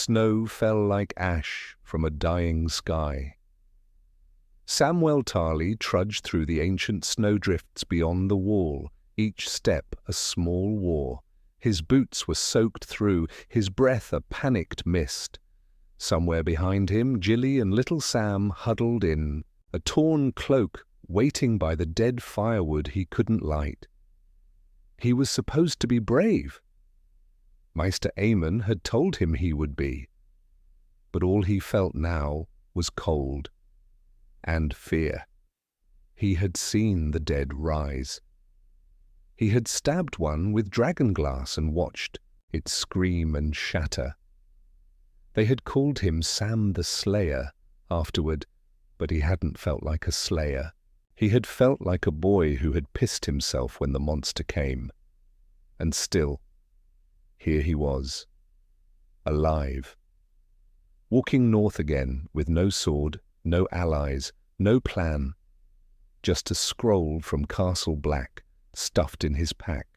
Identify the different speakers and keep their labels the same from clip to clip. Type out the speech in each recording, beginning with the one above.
Speaker 1: snow fell like ash from a dying sky. Samwell Tarly trudged through the ancient snowdrifts beyond the wall, each step a small war. His boots were soaked through, his breath a panicked mist. Somewhere behind him, Jilly and little Sam huddled in, a torn cloak waiting by the dead firewood he couldn't light. He was supposed to be brave. Meister Aemon had told him he would be. But all he felt now was cold and fear. He had seen the dead rise. He had stabbed one with dragonglass and watched it scream and shatter. They had called him Sam the Slayer afterward, but he hadn't felt like a slayer. He had felt like a boy who had pissed himself when the monster came. And still, here he was, alive, walking north again with no sword, no allies, no plan, just a scroll from Castle Black stuffed in his pack,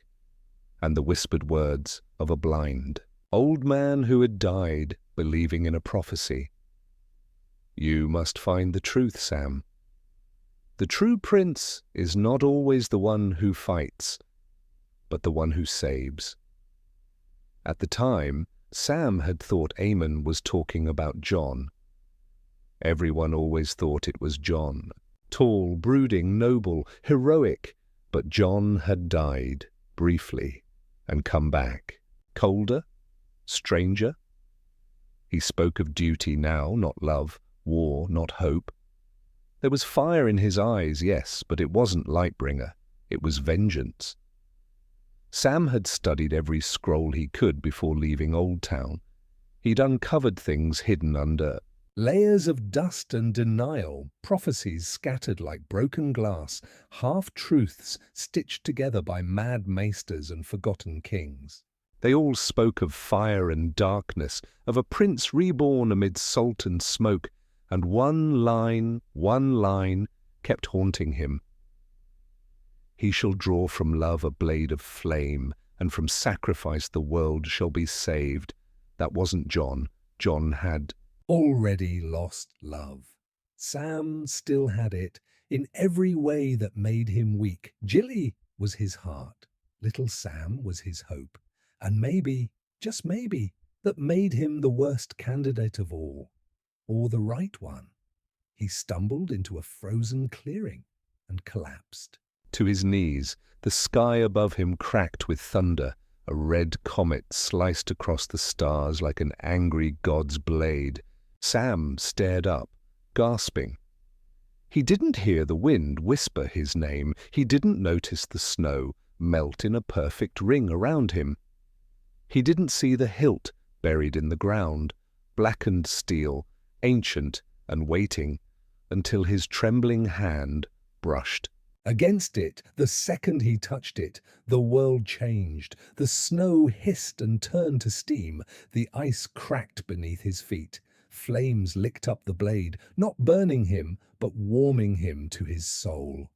Speaker 1: and the whispered words of a blind old man who had died believing in a prophecy. You must find the truth, Sam. The true prince is not always the one who fights, but the one who saves. At the time, Sam had thought Aemon was talking about Jon. Everyone always thought it was Jon. Tall, brooding, noble, heroic. But Jon had died, briefly, and come back. Colder? Stranger? He spoke of duty now, not love. War, not hope. There was fire in his eyes, yes, but it wasn't Lightbringer. It was vengeance. Sam had studied every scroll he could before leaving Old Town. He'd uncovered things hidden under layers of dust and denial, prophecies scattered like broken glass, half-truths stitched together by mad maesters and forgotten kings. They all spoke of fire and darkness, of a prince reborn amid salt and smoke, and one line kept haunting him. He shall draw from love a blade of flame, and from sacrifice the world shall be saved. That wasn't Jon. Jon had already lost love. Sam still had it, in every way that made him weak. Jilly was his heart. Little Sam was his hope. And maybe, just maybe, that made him the worst candidate of all. Or the right one. He stumbled into a frozen clearing and collapsed. To his knees, the sky above him cracked with thunder. A red comet sliced across the stars like an angry god's blade. Sam stared up, gasping. He didn't hear the wind whisper his name. He didn't notice the snow melt in a perfect ring around him. He didn't see the hilt buried in the ground, blackened steel, ancient and waiting, until his trembling hand brushed against it. The second he touched it, the world changed. The snow hissed and turned to steam. The ice cracked beneath his feet. Flames licked up the blade, not burning him, but warming him to his soul.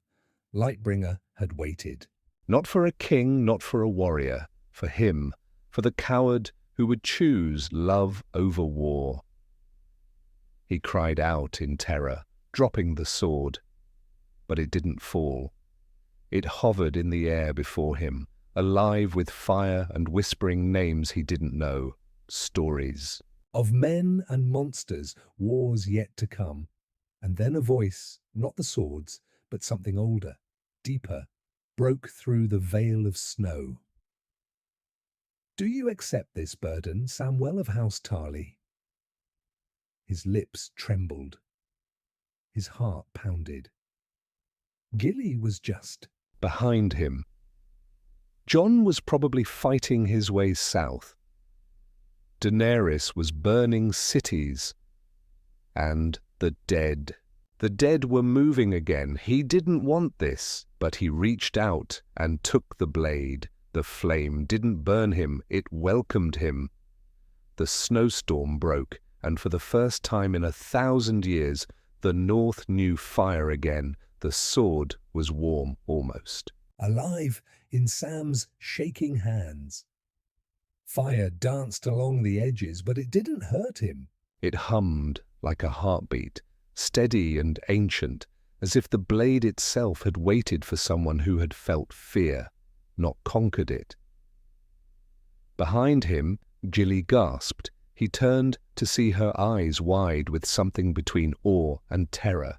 Speaker 1: Lightbringer had waited. Not for a king, not for a warrior, for him, for the coward who would choose love over war. He cried out in terror, dropping the sword. But it didn't fall. It hovered in the air before him, alive with fire and whispering names he didn't know, stories of men and monsters, wars yet to come. And then a voice, not the swords, but something older, deeper, broke through the veil of snow. Do you accept this burden, Samwell of House Tarly? His lips trembled. His heart pounded. Gilly was just behind him. Jon was probably fighting his way south. Daenerys was burning cities. And the dead. The dead were moving again. He didn't want this, but he reached out and took the blade. The flame didn't burn him, it welcomed him. The snowstorm broke, and for the first time in 1,000 years, the north knew fire again. The sword was warm almost. Alive in Sam's shaking hands.
Speaker 2: Fire danced along the edges, but it didn't hurt him.
Speaker 1: It hummed like a heartbeat, steady and ancient, as if the blade itself had waited for someone who had felt fear, not conquered it. Behind him, Jilly gasped. He turned to see her eyes wide with something between awe and terror.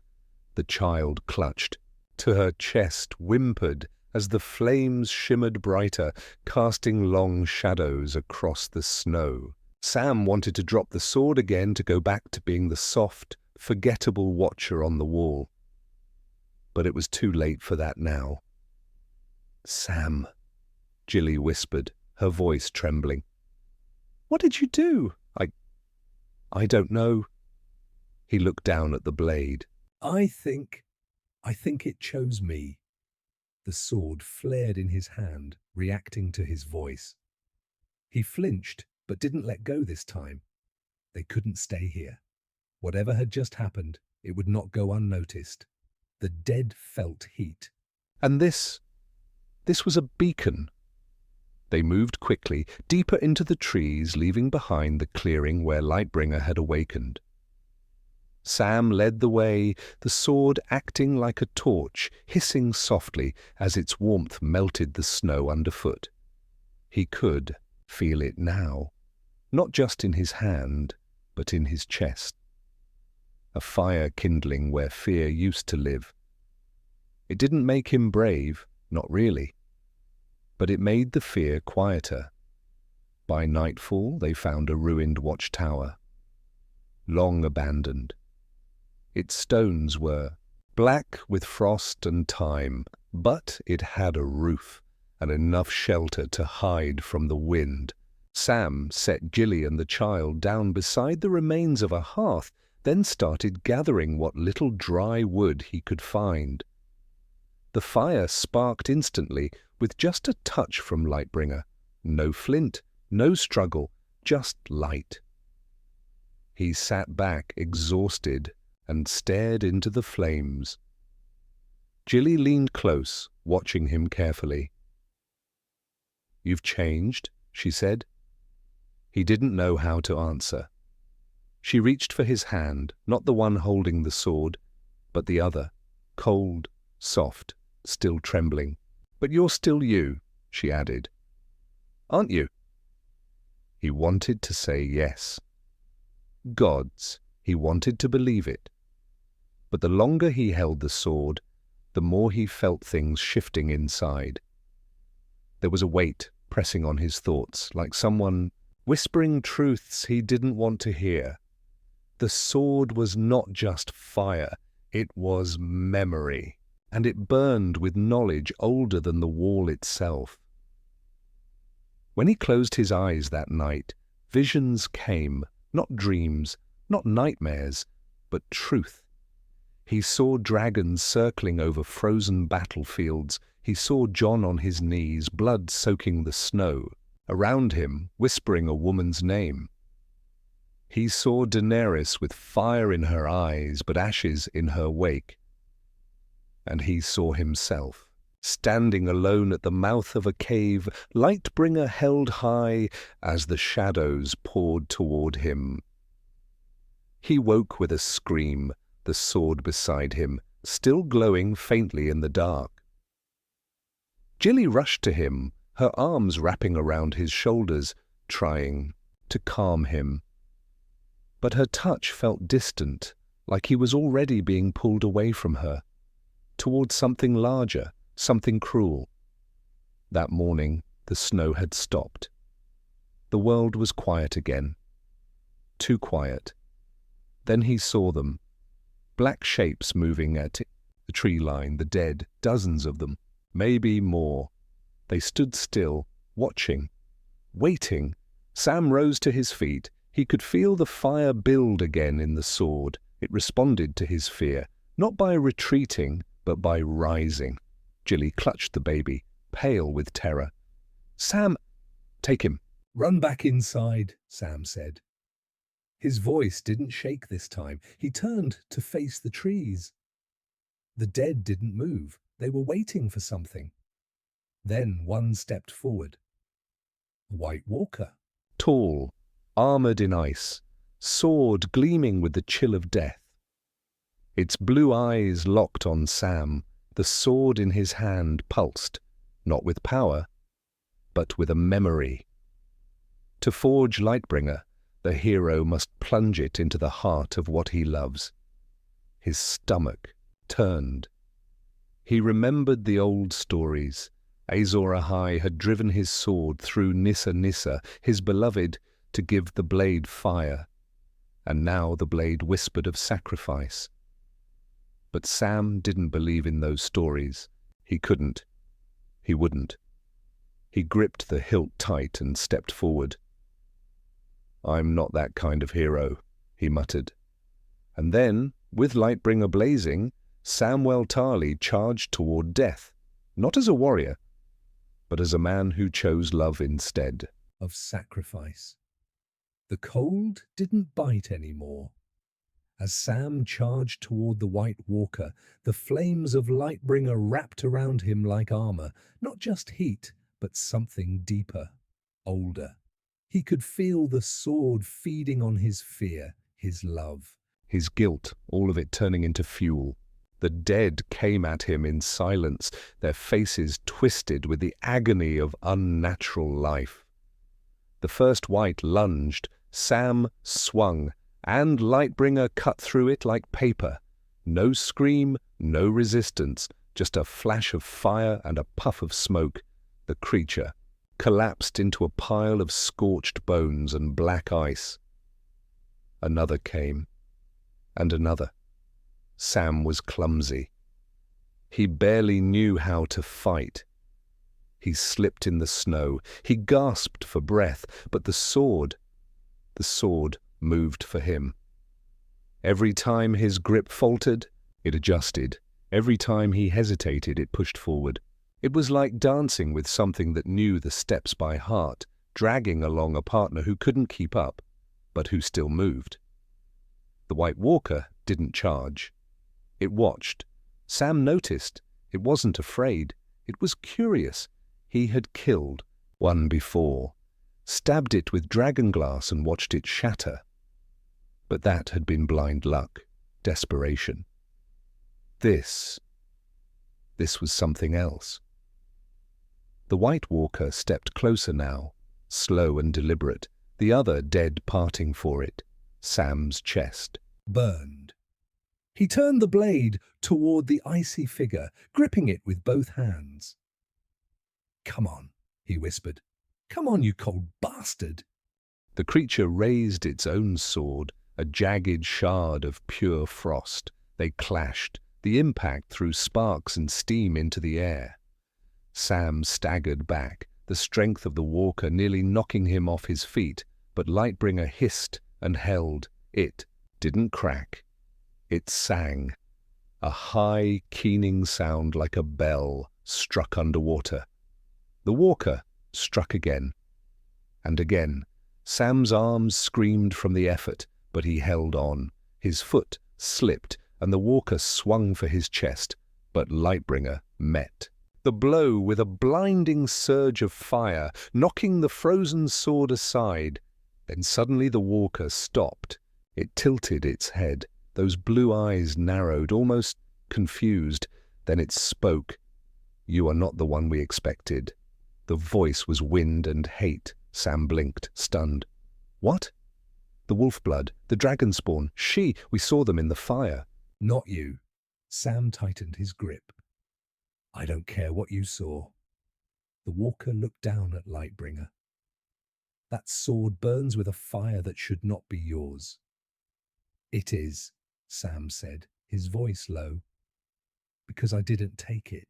Speaker 1: The child clutched to her chest, whimpered as the flames shimmered brighter, casting long shadows across the snow. Sam wanted to drop the sword again to go back to being the soft, forgettable watcher on the wall. But it was too late for that now. "Sam," Jilly whispered, her voice trembling. "What did you do?" I don't know." He looked down at the blade.
Speaker 2: I think it chose me." The sword flared in his hand, reacting to his voice. He flinched, but didn't let go this time. They couldn't stay here. Whatever had just happened, it would not go unnoticed. The dead felt heat.
Speaker 1: And this was a beacon. They moved quickly, deeper into the trees, leaving behind the clearing where Lightbringer had awakened. Sam led the way, the sword acting like a torch, hissing softly as its warmth melted the snow underfoot. He could feel it now, not just in his hand, but in his chest. A fire kindling where fear used to live. It didn't make him brave, not really, but it made the fear quieter. By nightfall, they found a ruined watchtower, long abandoned. Its stones were black with frost and time, but it had a roof and enough shelter to hide from the wind. Sam set Jilly and the child down beside the remains of a hearth, then started gathering what little dry wood he could find. The fire sparked instantly, with just a touch from Lightbringer. No flint, no struggle, just light. He sat back, exhausted, and stared into the flames. Jilly leaned close, watching him carefully. "You've changed," she said. He didn't know how to answer. She reached for his hand, not the one holding the sword, but the other, cold, soft, still trembling. "But you're still you," she added. "Aren't you?" He wanted to say yes. Gods, he wanted to believe it. But the longer he held the sword, the more he felt things shifting inside. There was a weight pressing on his thoughts, like someone whispering truths he didn't want to hear. The sword was not just fire, it was memory, and it burned with knowledge older than the wall itself. When he closed his eyes that night, visions came, not dreams, not nightmares, but truth. He saw dragons circling over frozen battlefields. He saw Jon on his knees, blood soaking the snow. Around him, whispering a woman's name. He saw Daenerys with fire in her eyes, but ashes in her wake. And he saw himself, standing alone at the mouth of a cave, Lightbringer held high as the shadows poured toward him. He woke with a scream, the sword beside him, still glowing faintly in the dark. Jilly rushed to him, her arms wrapping around his shoulders, trying to calm him. But her touch felt distant, like he was already being pulled away from her, towards something larger, something cruel. That morning, the snow had stopped. The world was quiet again. Too quiet. Then he saw them. Black shapes moving at the tree line, the dead, dozens of them, maybe more. They stood still, watching, waiting. Sam rose to his feet. He could feel the fire build again in the sword. It responded to his fear, not by retreating, but by rising. Jilly clutched the baby, pale with terror. "Sam, take him."
Speaker 2: "Run back inside," Sam said. His voice didn't shake this time. He turned to face the trees. The dead didn't move. They were waiting for something. Then one stepped forward. A white walker.
Speaker 1: tall, armored in ice, sword gleaming with the chill of death. Its blue eyes locked on Sam, the sword in his hand pulsed, not with power, but with a memory. To forge Lightbringer, the hero must plunge it into the heart of what he loves. His stomach turned. He remembered the old stories. Azor Ahai had driven his sword through Nissa, his beloved, to give the blade fire, and now the blade whispered of sacrifice. But Sam didn't believe in those stories. He couldn't. He wouldn't. He gripped the hilt tight and stepped forward. "I'm not that kind of hero," he muttered. And then, with Lightbringer blazing, Samwell Tarly charged toward death, not as a warrior, but as a man who chose love instead.
Speaker 2: Of sacrifice. The cold didn't bite anymore. As Sam charged toward the White Walker, the flames of Lightbringer wrapped around him like armor, not just heat, but something deeper, older. He could feel the sword feeding on his fear, his love.
Speaker 1: His guilt, all of it turning into fuel. The dead came at him in silence, their faces twisted with the agony of unnatural life. The first wight lunged, Sam swung, and Lightbringer cut through it like paper. No scream, no resistance, just a flash of fire and a puff of smoke. The creature collapsed into a pile of scorched bones and black ice. Another came, and another. Sam was clumsy. He barely knew how to fight. He slipped in the snow. He gasped for breath, but the sword moved for him. Every time his grip faltered, it adjusted. Every time he hesitated, it pushed forward. It was like dancing with something that knew the steps by heart, dragging along a partner who couldn't keep up, but who still moved. The White Walker didn't charge. It watched. Sam noticed. It wasn't afraid. It was curious. He had killed one before, stabbed it with dragonglass and watched it shatter. But that had been blind luck, desperation. This was something else. The White Walker stepped closer now, slow and deliberate, the other dead parting for it. Sam's chest
Speaker 2: burned. He turned the blade toward the icy figure, gripping it with both hands. "Come on," he whispered. "Come on, you cold bastard."
Speaker 1: The creature raised its own sword, a jagged shard of pure frost. They clashed. The impact threw sparks and steam into the air. Sam staggered back, the strength of the walker nearly knocking him off his feet, but Lightbringer hissed and held. It didn't crack. It sang. A high, keening sound like a bell struck underwater. The walker struck again. And again. Sam's arms screamed from the effort, but he held on. His foot slipped, and the walker swung for his chest, but Lightbringer met. The blow with a blinding surge of fire, knocking the frozen sword aside. Then suddenly the walker stopped. It tilted its head. Those blue eyes narrowed, almost confused. Then it spoke. "You are not the one we expected." The voice was wind and hate. Sam blinked, stunned. "What?" "The wolf blood, the dragon spawn. We saw them in the fire."
Speaker 2: "Not you." Sam tightened his grip. "I don't care what you saw." The walker looked down at Lightbringer. "That sword burns with a fire that should not be yours." "It is," Sam said, his voice low, "because I didn't take it.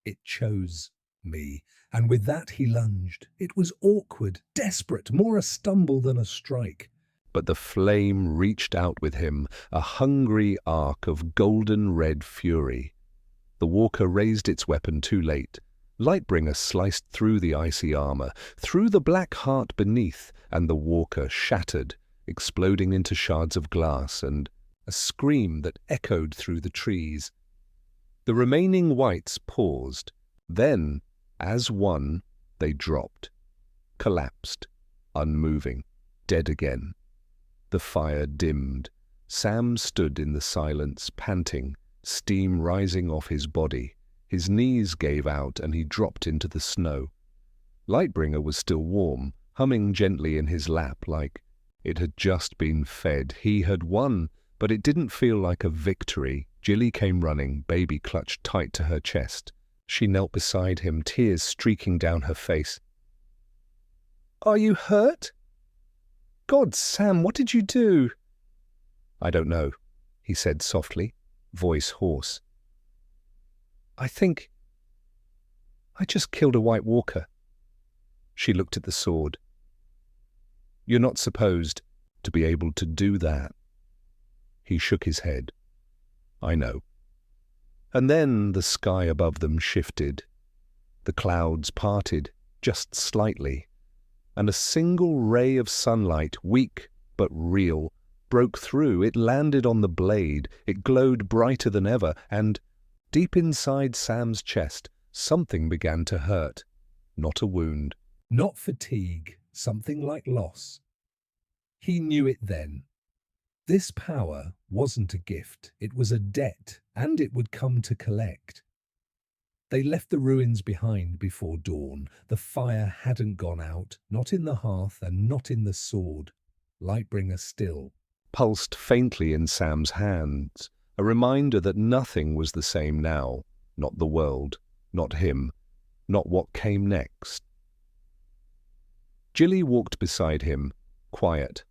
Speaker 2: It chose me." And with that he lunged. It was awkward, desperate, more a stumble than a strike.
Speaker 1: But the flame reached out with him, a hungry arc of golden red fury. The walker raised its weapon too late. Lightbringer sliced through the icy armor, through the black heart beneath, and the walker shattered, exploding into shards of glass and a scream that echoed through the trees. The remaining wights paused. Then, as one, they dropped, collapsed, unmoving, dead again. The fire dimmed. Sam stood in the silence, panting, steam rising off his body. His knees gave out and he dropped into the snow. Lightbringer was still warm, humming gently in his lap like it had just been fed. He had won, but it didn't feel like a victory. Jilly came running, baby clutched tight to her chest. She knelt beside him, tears streaking down her face. "Are you hurt?" "God, Sam, what did you do?" "I don't know," he said softly, voice hoarse. I think I just killed a White Walker." She looked at the sword. "You're not supposed to be able to do that." He shook his head. "I know." And then the sky above them shifted. The clouds parted, just slightly, and a single ray of sunlight, weak but real, broke through. It landed on the blade. It glowed brighter than ever, and deep inside Sam's chest, something began to hurt. Not a wound.
Speaker 2: Not fatigue, something like loss. He knew it then. This power wasn't a gift, it was a debt, and it would come to collect. They left the ruins behind before dawn. The fire hadn't gone out, not in the hearth and not in the sword. Lightbringer still
Speaker 1: Pulsed faintly in Sam's hands, a reminder that nothing was the same now. Not the world, not him, not what came next. Jilly walked beside him, quiet.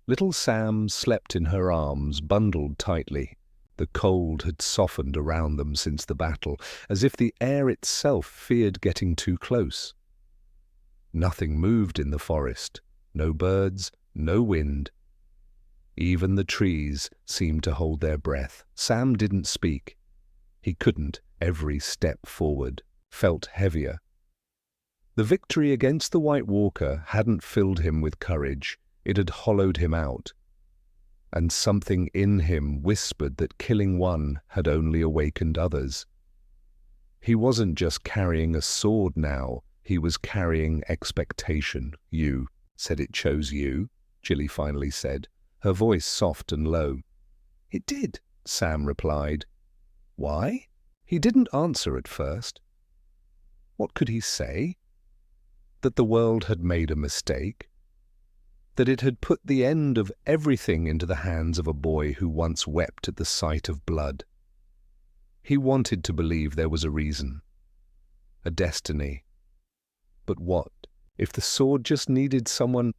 Speaker 1: Little Sam slept in her arms, bundled tightly. The cold had softened around them since the battle, as if the air itself feared getting too close. Nothing moved in the forest, no birds, no wind. Even the trees seemed to hold their breath. Sam didn't speak. He couldn't. Every step forward felt heavier. The victory against the White Walker hadn't filled him with courage. It had hollowed him out. And something in him whispered that killing one had only awakened others. He wasn't just carrying a sword now, he was carrying expectation. "You said it chose you," Jilly finally said, her voice soft and low. "It did," Sam replied. "Why?" He didn't answer at first. What could he say? That the world had made a mistake? That it had put the end of everything into the hands of a boy who once wept at the sight of blood? He wanted to believe there was a reason, a destiny. But what if the sword just needed someone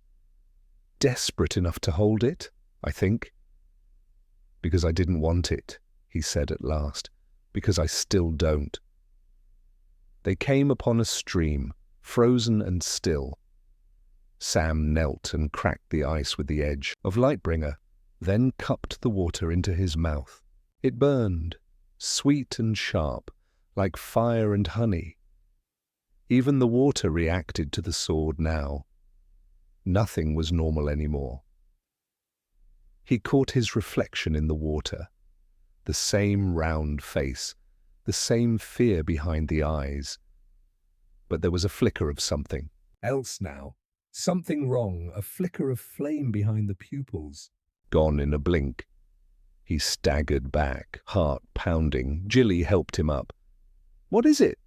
Speaker 1: desperate enough to hold it? I think. "Because I didn't want it," he said at last. "Because I still don't." They came upon a stream, frozen and still. Sam knelt and cracked the ice with the edge of Lightbringer, then cupped the water into his mouth. It burned, sweet and sharp, like fire and honey. Even the water reacted to the sword now. Nothing was normal anymore. He caught his reflection in the water, the same round face, the same fear behind the eyes. But there was a flicker of something
Speaker 2: else now. Something wrong, a flicker of flame behind the pupils.
Speaker 1: Gone in a blink. He staggered back, heart pounding. Jilly helped him up. "What is it?"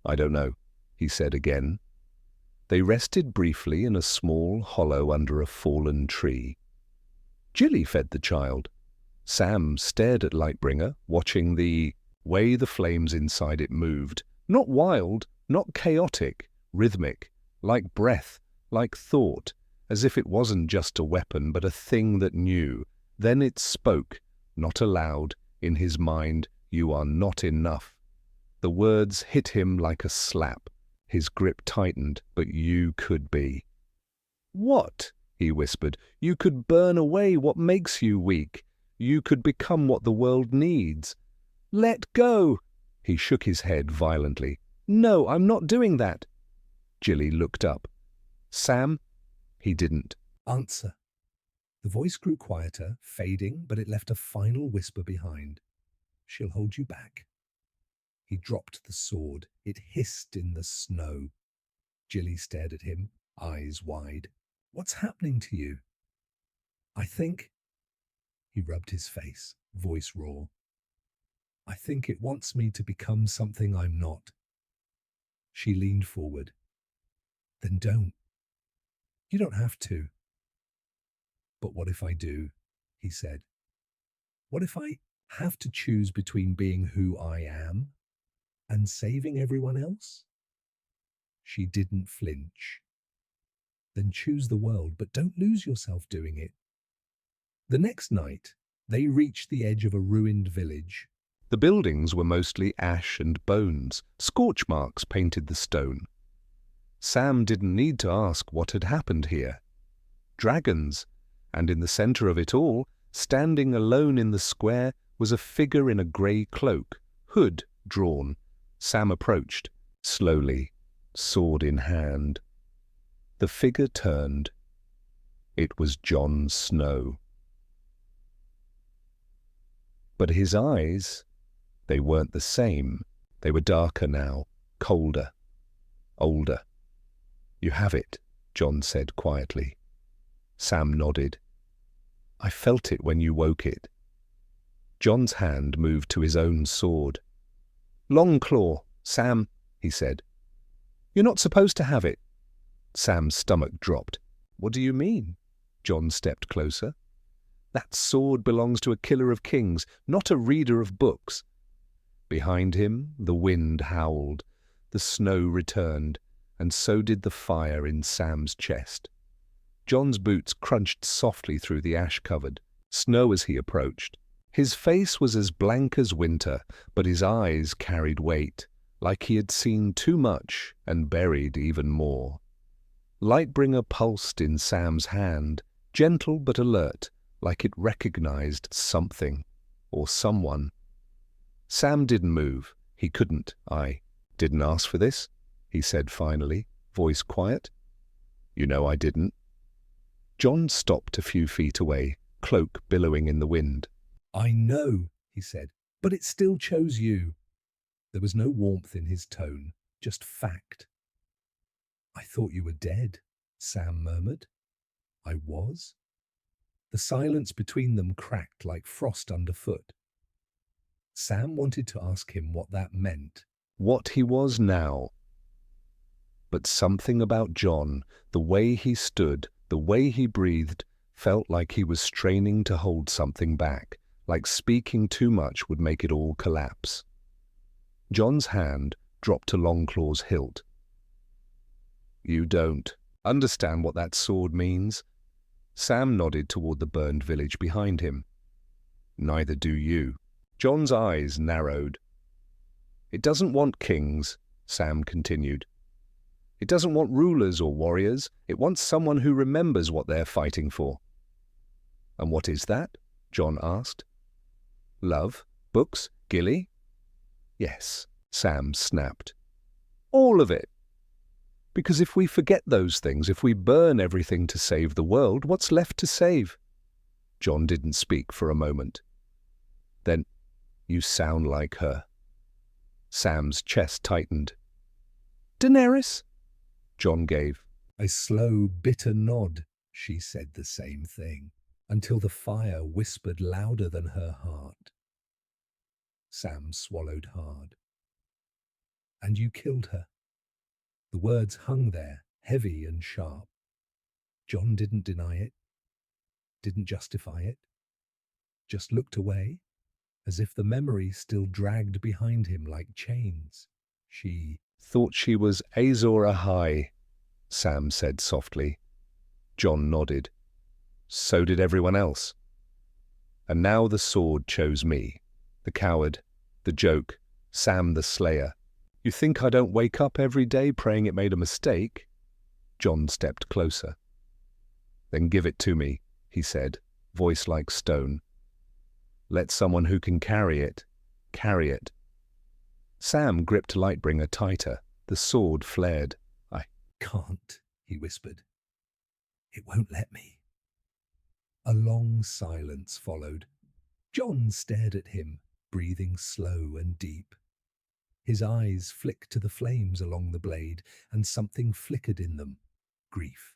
Speaker 1: "I don't know," he said again. They rested briefly in a small hollow under a fallen tree. Jilly fed the child. Sam stared at Lightbringer, watching the way the flames inside it moved. Not wild, not chaotic, rhythmic, like breath, like thought, as if it wasn't just a weapon, but a thing that knew. Then it spoke, not aloud, in his mind, "You are not enough." The words hit him like a slap. His grip tightened, "But you could be." "What?" he whispered. "You could burn away what makes you weak. You could become what the world needs." "Let go!" He shook his head violently. "No, I'm not doing that." Jilly looked up. "Sam?" He didn't
Speaker 2: answer. The voice grew quieter, fading, but it left a final whisper behind. "She'll hold you back." He dropped the sword. It hissed in the snow. Jilly stared at him, eyes wide. What's happening to you? I think, he rubbed his face, voice raw. I think it wants me to become something I'm not. She leaned forward. Then don't. You don't have to. But what if I do? He said. What if I have to choose between being who I am and saving everyone else? She didn't flinch. Then choose the world, but don't lose yourself doing it. The next night, they reached the edge of a ruined village.
Speaker 1: The buildings were mostly ash and bones. Scorch marks painted the stone. Sam didn't need to ask what had happened here. Dragons, and in the center of it all, standing alone in the square, was a figure in a grey cloak, hood drawn. Sam approached, slowly, sword in hand. The figure turned. It was Jon Snow. But his eyes, they weren't the same. They were darker now, colder, older. You have it, Jon said quietly. Sam nodded. I felt it when you woke it. Jon's hand moved to his own sword. Longclaw, Sam, he said. You're not supposed to have it. Sam's stomach dropped. What do you mean? Jon stepped closer. That sword belongs to a killer of kings, not a reader of books. Behind him, the wind howled, the snow returned, and so did the fire in Sam's chest. Jon's boots crunched softly through the ash-covered snow as he approached. His face was as blank as winter, but his eyes carried weight, like he had seen too much and buried even more. Lightbringer pulsed in Sam's hand, gentle but alert, like it recognized something or someone. Sam didn't move. He couldn't. I didn't ask for this, he said finally, voice quiet. You know I didn't. Jon stopped a few feet away, cloak billowing in the wind.
Speaker 2: I know, he said, but it still chose you. There was no warmth in his tone, just fact. I thought you were dead, Sam murmured. I was? The silence between them cracked like frost underfoot. Sam wanted to ask him what that meant.
Speaker 1: What he was now. But something about Jon, the way he stood, the way he breathed, felt like he was straining to hold something back, like speaking too much would make it all collapse. Jon's hand dropped to Longclaw's hilt. You don't understand what that sword means? Sam nodded toward the burned village behind him. Neither do you. Jon's eyes narrowed. It doesn't want kings, Sam continued. It doesn't want rulers or warriors. It wants someone who remembers what they're fighting for. And what is that? Jon asked. Love? Books? Gilly? Yes, Sam snapped. All of it. Because if we forget those things, if we burn everything to save the world, what's left to save? Jon didn't speak for a moment. Then, you sound like her. Sam's chest tightened. Daenerys? Jon gave.
Speaker 2: A slow, bitter nod. She said the same thing, until the fire whispered louder than her heart. Sam swallowed hard. And you killed her. The words hung there, heavy and sharp. Jon didn't deny it, didn't justify it, just looked away, as if the memory still dragged behind him like chains. She
Speaker 1: thought she was Azor Ahai, Sam said softly. Jon nodded. So did everyone else. And now the sword chose me, the coward, the joke, Sam the slayer. You think I don't wake up every day praying it made a mistake? Jon stepped closer. Then give it to me, he said, voice like stone. Let someone who can carry it, carry it. Sam gripped Lightbringer tighter. The sword flared. I
Speaker 2: can't, he whispered. It won't let me. A long silence followed. Jon stared at him, breathing slow and deep. His eyes flicked to the flames along the blade, and something flickered in them. Grief.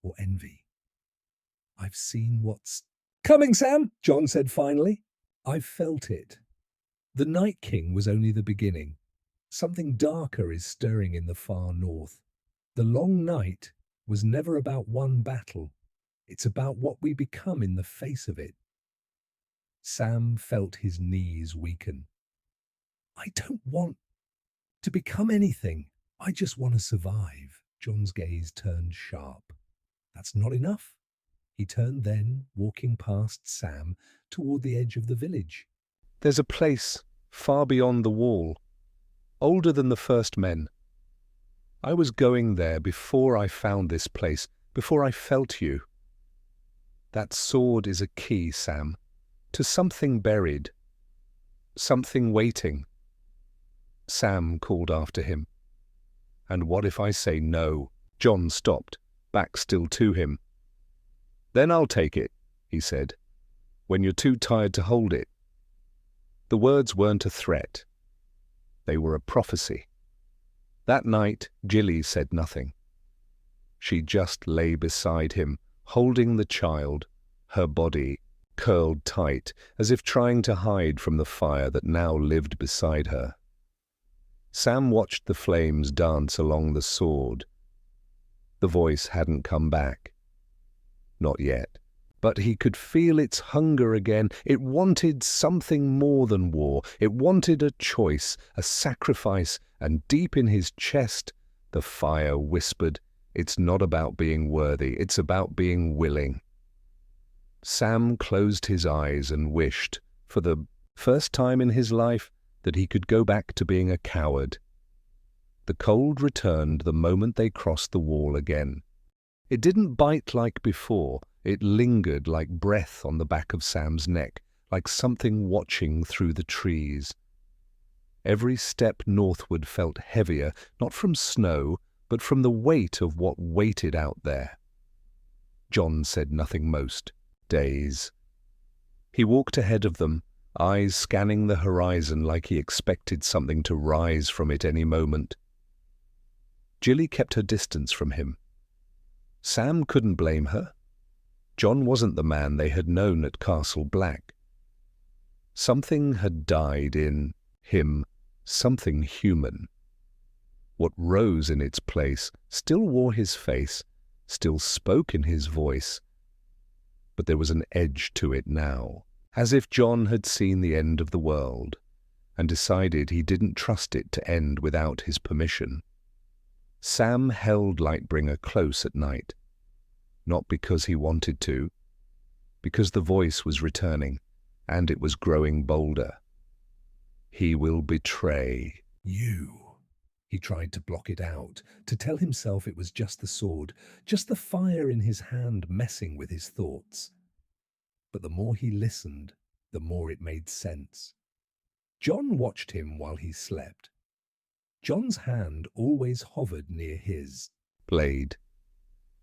Speaker 2: or envy. I've seen what's coming, Sam, John said finally. I've felt it. The Night King was only the beginning. Something darker is stirring in the far north. The long night was never about one battle. It's about what we become in the face of it. Sam felt his knees weaken. I don't want to become anything. I just want to survive. John's gaze turned sharp. That's not enough. He turned then, walking past Sam, toward the edge of the village.
Speaker 1: There's a place far beyond the wall, older than the first men. I was going there before I found this place, before I felt you. That sword is a key, Sam, to something buried, something waiting. Sam called after him. And what if I say no? John stopped, back still to him. Then I'll take it, he said, when you're too tired to hold it. The words weren't a threat. They were a prophecy. That night, Jilly said nothing. She just lay beside him, holding the child, her body curled tight, as if trying to hide from the fire that now lived beside her. Sam watched the flames dance along the sword. The voice hadn't come back. Not yet. But he could feel its hunger again. It wanted something more than war. It wanted a choice, a sacrifice, and deep in his chest, the fire whispered, "It's not about being worthy, it's about being willing." Sam closed his eyes and wished, for the first time in his life, that he could go back to being a coward. The cold returned the moment they crossed the wall again. It didn't bite like before. It lingered like breath on the back of Sam's neck, like something watching through the trees. Every step northward felt heavier, not from snow, but from the weight of what waited out there. John said nothing most days. He walked ahead of them, eyes scanning the horizon like he expected something to rise from it any moment. Jilly kept her distance from him. Sam couldn't blame her. John wasn't the man they had known at Castle Black. Something had died in him, something human. What rose in its place still wore his face, still spoke in his voice, but there was an edge to it now, as if John had seen the end of the world and decided he didn't trust it to end without his permission. Sam held Lightbringer close at night. Not because he wanted to, because the voice was returning, and it was growing bolder. He will betray
Speaker 2: you. He tried to block it out, to tell himself it was just the sword, just the fire in his hand messing with his thoughts. But the more he listened, the more it made sense. John watched him while he slept. John's hand always hovered near his
Speaker 1: blade.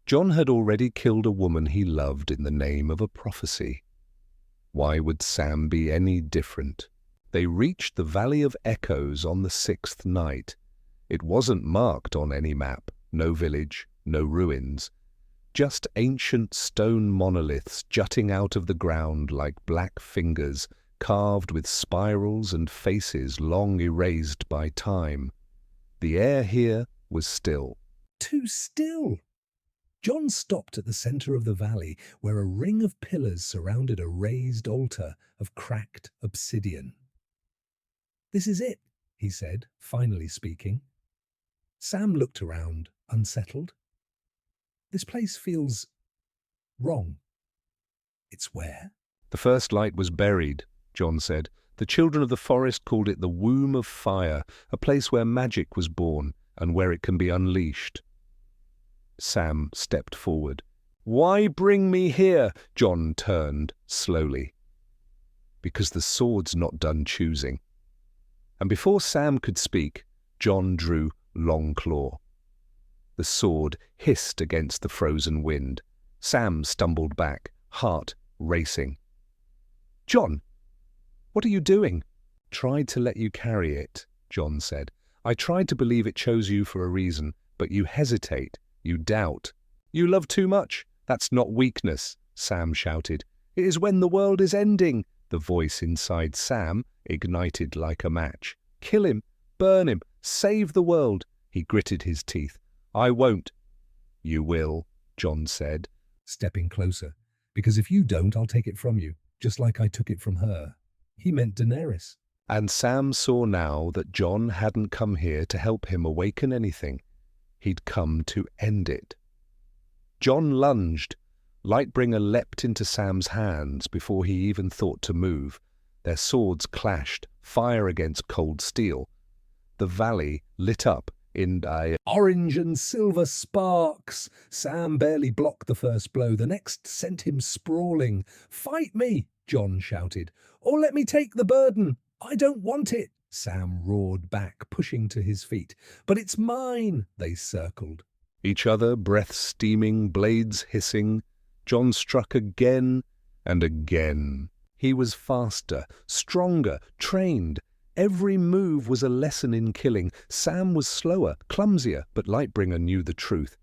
Speaker 1: John had already killed a woman he loved in the name of a prophecy. Why would Sam be any different? They reached the Valley of Echoes on the 6th night. It wasn't marked on any map, no village, no ruins. Just ancient stone monoliths jutting out of the ground like black fingers, carved with spirals and faces long erased by time. The air here was still.
Speaker 2: Too still! John stopped at the center of the valley, where a ring of pillars surrounded a raised altar of cracked obsidian. "This is it," he said, finally speaking. Sam looked around, unsettled. "This place feels wrong." "It's where?"
Speaker 1: The first light was buried, John said. The children of the forest called it the Womb of Fire, a place where magic was born and where it can be unleashed. Sam stepped forward. "Why bring me here?" John turned slowly. "Because the sword's not done choosing." And before Sam could speak, John drew Longclaw. The sword hissed against the frozen wind. Sam stumbled back, heart racing. "John, what are you doing?" "Tried to let you carry it," John said. "I tried to believe it chose you for a reason, but you hesitate. You doubt. You love too much. That's not weakness, Sam shouted. It is when the world is ending. The voice inside Sam ignited like a match. Kill him, burn him, save the world. He gritted his teeth. I won't. You will, John said,
Speaker 2: stepping closer. Because if you don't, I'll take it from you, just like I took it from her. He meant Daenerys.
Speaker 1: And Sam saw now that John hadn't come here to help him awaken anything. He'd come to end it. John lunged. Lightbringer leapt into Sam's hands before he even thought to move. Their swords clashed, fire against cold steel. The valley lit up in
Speaker 2: orange and silver sparks. Sam barely blocked the first blow. The next sent him sprawling. Fight me, John shouted, or let me take the burden. I don't want it, Sam roared back, pushing to his feet. But it's mine, they circled.
Speaker 1: Each other, breath steaming, blades hissing. John struck again and again. He was faster, stronger, trained. Every move was a lesson in killing. Sam was slower, clumsier, but Lightbringer knew the truth.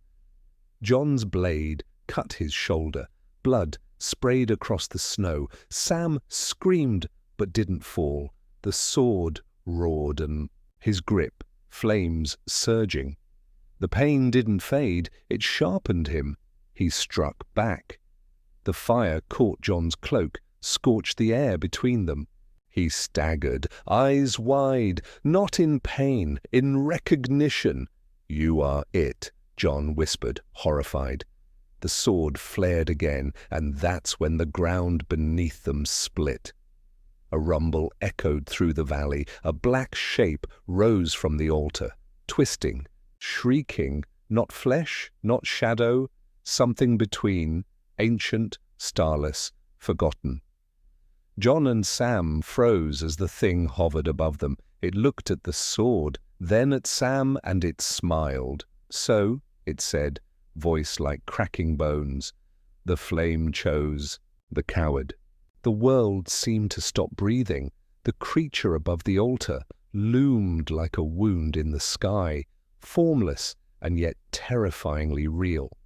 Speaker 1: John's blade cut his shoulder. Blood sprayed across the snow. Sam screamed, but didn't fall. The sword roared and his grip, flames surging. The pain didn't fade, it sharpened him. He struck back. The fire caught John's cloak, scorched the air between them. He staggered, eyes wide, not in pain, in recognition. You are it, John whispered, horrified. The sword flared again, and that's when the ground beneath them split. A rumble echoed through the valley. A black shape rose from the altar, twisting, shrieking, not flesh, not shadow, something between, ancient, starless, forgotten. John and Sam froze as the thing hovered above them. It looked at the sword, then at Sam, and it smiled. So, it said, voice like cracking bones, the flame chose the coward. The world seemed to stop breathing. The creature above the altar loomed like a wound in the sky, formless and yet terrifyingly real.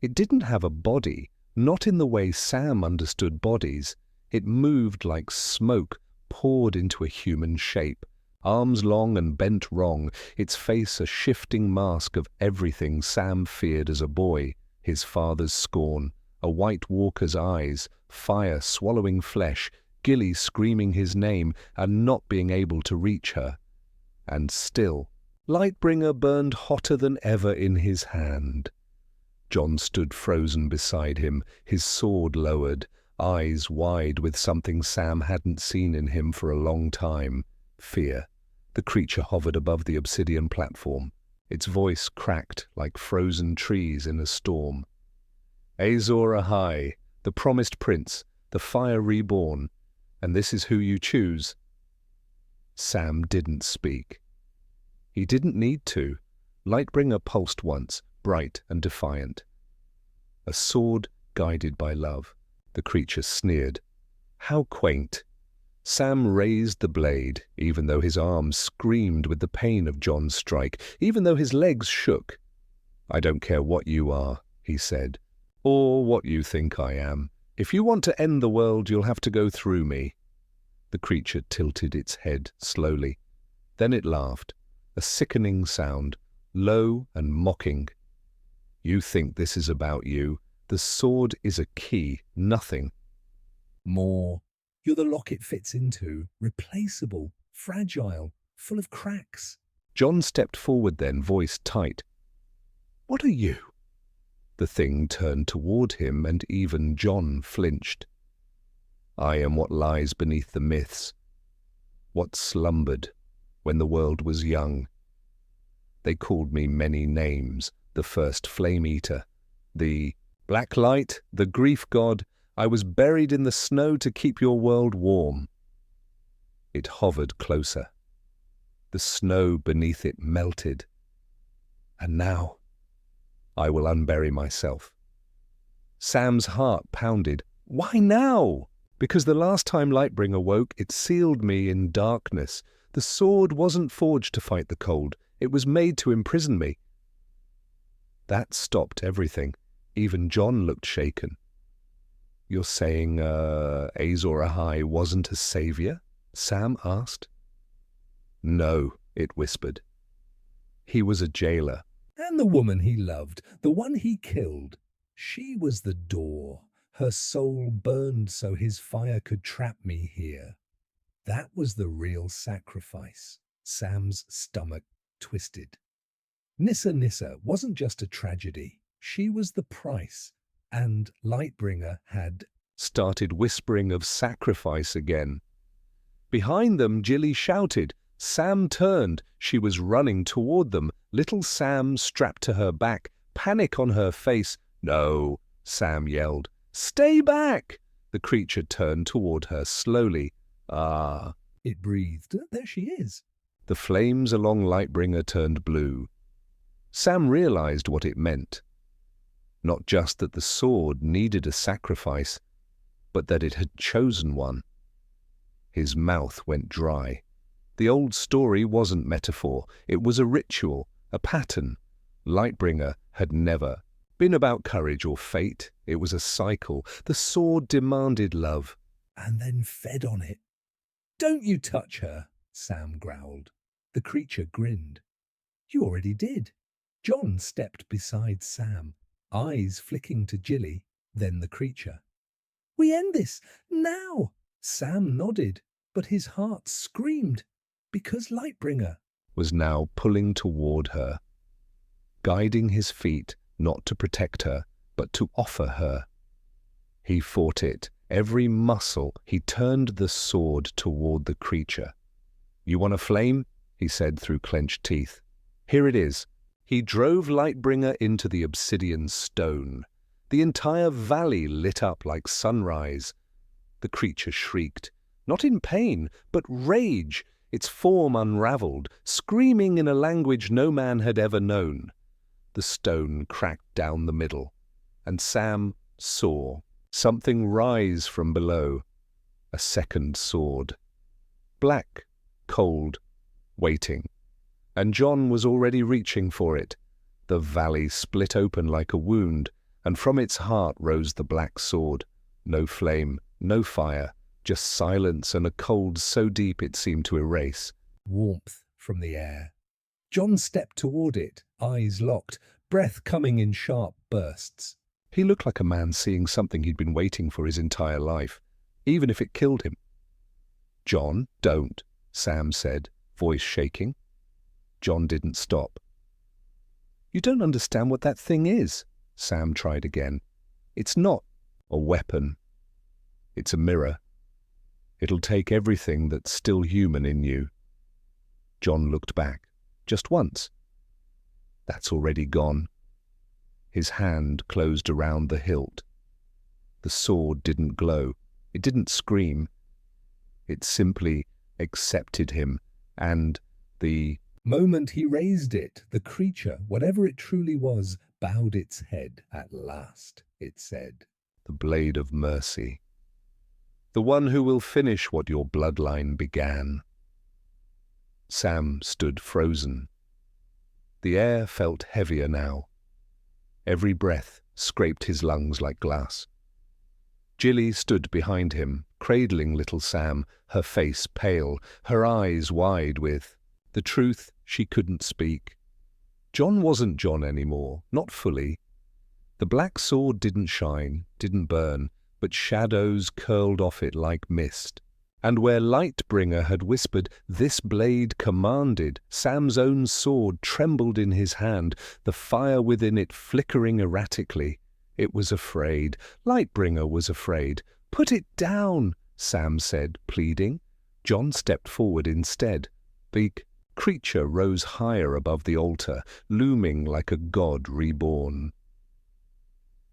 Speaker 1: It didn't have a body, not in the way Sam understood bodies. It moved like smoke poured into a human shape, arms long and bent wrong, its face a shifting mask of everything Sam feared as a boy, his father's scorn, a White Walker's eyes, fire swallowing flesh, Gilly screaming his name and not being able to reach her. And still, Lightbringer burned hotter than ever in his hand. John stood frozen beside him, his sword lowered, eyes wide with something Sam hadn't seen in him for a long time, fear. The creature hovered above the obsidian platform. Its voice cracked like frozen trees in a storm. Azor Ahai, the promised prince, the fire reborn, and this is who you choose. Sam didn't speak. He didn't need to. Lightbringer pulsed once, bright and defiant. A sword guided by love. The creature sneered. How quaint. Sam raised the blade, even though his arms screamed with the pain of John's strike, even though his legs shook. I don't care what you are, he said, or what you think I am. If you want to end the world, you'll have to go through me. The creature tilted its head slowly. Then it laughed, a sickening sound, low and mocking. You think this is about you. The sword is a key, nothing.
Speaker 2: More. You're the lock it fits into, replaceable, fragile, full of cracks.
Speaker 1: John stepped forward then, voice tight. What are you? The thing turned toward him, and even John flinched. I am what lies beneath the myths, what slumbered when the world was young. They called me many names, the first flame-eater, the black light, the grief god. I was buried in the snow to keep your world warm. It hovered closer. The snow beneath it melted. And now I will unbury myself. Sam's heart pounded. Why now? Because the last time Lightbringer woke, it sealed me in darkness. The sword wasn't forged to fight the cold. It was made to imprison me. That stopped everything. Even John looked shaken. "You're saying, Azor Ahai wasn't a savior?" Sam asked. "No," it whispered. "He was a jailer."
Speaker 2: And the woman he loved, the one he killed, she was the door. Her soul burned so his fire could trap me here. That was the real sacrifice. Sam's stomach twisted. Nissa wasn't just a tragedy. She was the price. And Lightbringer had
Speaker 1: Started whispering of sacrifice again. Behind them, Jilly shouted. Sam turned. She was running toward them. Little Sam strapped to her back, panic on her face. "No," Sam yelled. "Stay back!" The creature turned toward her slowly. "Ah,"
Speaker 2: it breathed. There she is.
Speaker 1: The flames along Lightbringer turned blue. Sam realized what it meant. Not just that the sword needed a sacrifice, but that it had chosen one. His mouth went dry. The old story wasn't metaphor. It was a ritual, a pattern. Lightbringer had never been about courage or fate. It was a cycle. The sword demanded love.
Speaker 2: And then fed on it. "Don't you touch her," Sam growled. The creature grinned. "You already did." John stepped beside Sam, eyes flicking to Jilly, then the creature. "We end this, now!" Sam nodded, but his heart screamed, because Lightbringer
Speaker 1: Was now pulling toward her, guiding his feet not to protect her, but to offer her. He fought it, every muscle. He turned the sword toward the creature. "You want a flame?" he said through clenched teeth. "Here it is." He drove Lightbringer into the obsidian stone. The entire valley lit up like sunrise. The creature shrieked, not in pain, but rage. Its form unraveled, screaming in a language no man had ever known. The stone cracked down the middle, and Sam saw something rise from below. A second sword. Black, cold, waiting. And John was already reaching for it. The valley split open like a wound, and from its heart rose the black sword. No flame, no fire, just silence and a cold so deep it seemed to erase.
Speaker 2: Warmth from the air. John stepped toward it, eyes locked, breath coming in sharp bursts.
Speaker 1: He looked like a man seeing something he'd been waiting for his entire life, even if it killed him. "John, don't," Sam said, voice shaking. John didn't stop. "You don't understand what that thing is," Sam tried again. "It's not a weapon. It's a mirror. It'll take everything that's still human in you." John looked back, just once. That's already gone. His hand closed around the hilt. The sword didn't glow. It didn't scream. It simply accepted him, and the
Speaker 2: moment he raised it, the creature, whatever it truly was, bowed its head. "At last," it said.
Speaker 1: blade of mercy. The one who will finish what your bloodline began. Sam stood frozen. The air felt heavier now. Every breath scraped his lungs like glass. Jilly stood behind him, cradling little Sam, her face pale, her eyes wide with the truth she couldn't speak. John wasn't John anymore, not fully. The black sword didn't shine, didn't burn, but shadows curled off it like mist. And where Lightbringer had whispered, "This blade commanded," Sam's own sword trembled in his hand, the fire within it flickering erratically. It was afraid. Lightbringer was afraid. "Put it down," Sam said, pleading. John stepped forward instead. The creature rose higher above the altar, looming like a god reborn.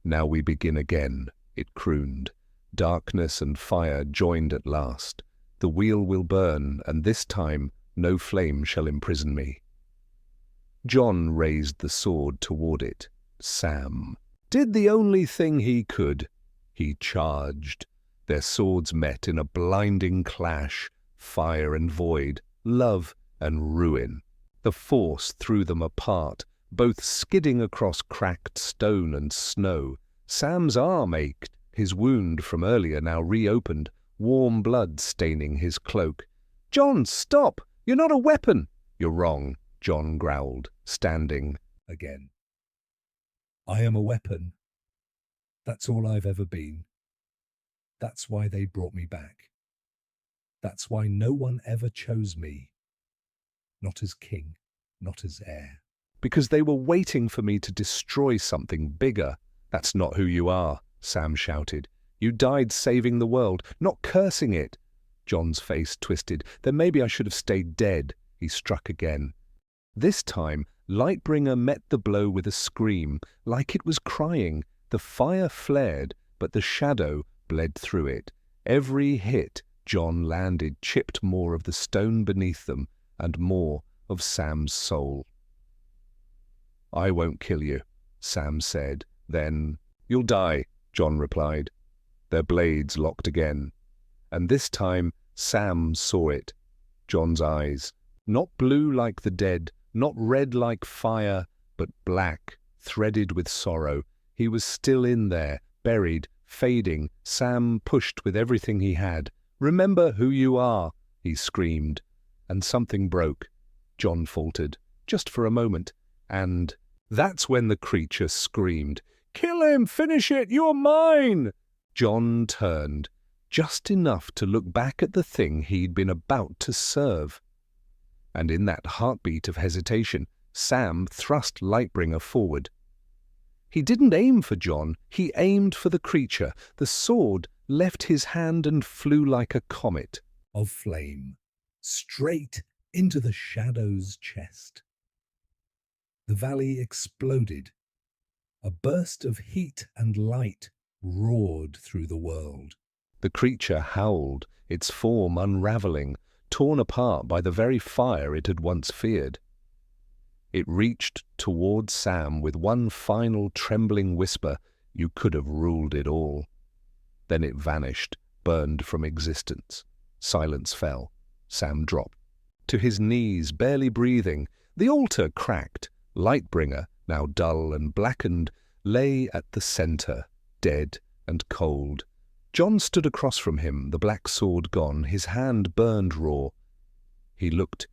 Speaker 1: "Now we begin again," it crooned. "Darkness and fire joined at last. The wheel will burn, and this time no flame shall imprison me." John raised the sword toward it. Sam did the only thing he could. He charged. Their swords met in a blinding clash, fire and void, love and ruin. The force threw them apart, both skidding across cracked stone and snow. Sam's arm ached, his wound from earlier now reopened, warm blood staining his cloak. "John, stop! You're not a weapon!" "You're wrong," John growled, standing.
Speaker 2: Again. "I am a weapon. That's all I've ever been. That's why they brought me back. That's why no one ever chose me. Not as king, not as heir."
Speaker 1: "Because they were waiting for me to destroy something bigger." "That's not who you are," Sam shouted. "You died saving the world, not cursing it." John's face twisted. "Then maybe I should have stayed dead." He struck again. This time, Lightbringer met the blow with a scream, like it was crying. The fire flared, but the shadow bled through it. Every hit John landed chipped more of the stone beneath them and more of Sam's soul. "I won't kill you," Sam said. Then, "You'll die," John replied. Their blades locked again. And this time, Sam saw it. John's eyes. Not blue like the dead, not red like fire, but black, threaded with sorrow. He was still in there, buried, fading. Sam pushed with everything he had. "Remember who you are," he screamed. And something broke. John faltered, just for a moment. And that's when the creature screamed, "Kill him! Finish it! You're mine!" John turned, just enough to look back at the thing he'd been about to serve. And in that heartbeat of hesitation, Sam thrust Lightbringer forward. He didn't aim for John, he aimed for the creature. The sword left his hand and flew like a comet
Speaker 2: Of flame, straight into the shadow's chest. The valley exploded. A burst of heat and light roared through the world.
Speaker 1: The creature howled, its form unraveling, torn apart by the very fire it had once feared. It reached toward Sam with one final trembling whisper, "You could have ruled it all." Then it vanished, burned from existence. Silence fell. Sam dropped to his knees, barely breathing. The altar cracked. Lightbringer, now dull and blackened, lay at the center, dead and cold. John stood across from him, the black sword gone, his hand burned raw. He looked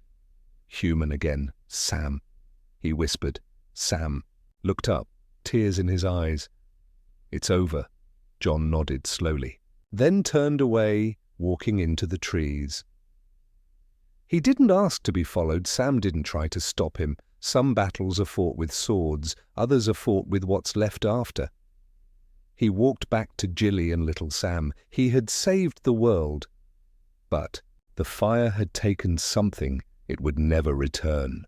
Speaker 1: human again. "Sam," he whispered. Sam looked up, tears in his eyes. "It's over," John nodded slowly, then turned away, walking into the trees. He didn't ask to be followed. Sam didn't try to stop him. Some battles are fought with swords, others are fought with what's left after. He walked back to Jilly and little Sam. He had saved the world, but the fire had taken something it would never return.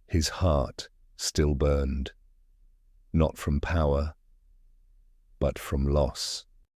Speaker 1: His heart still burned, not from power, but from loss.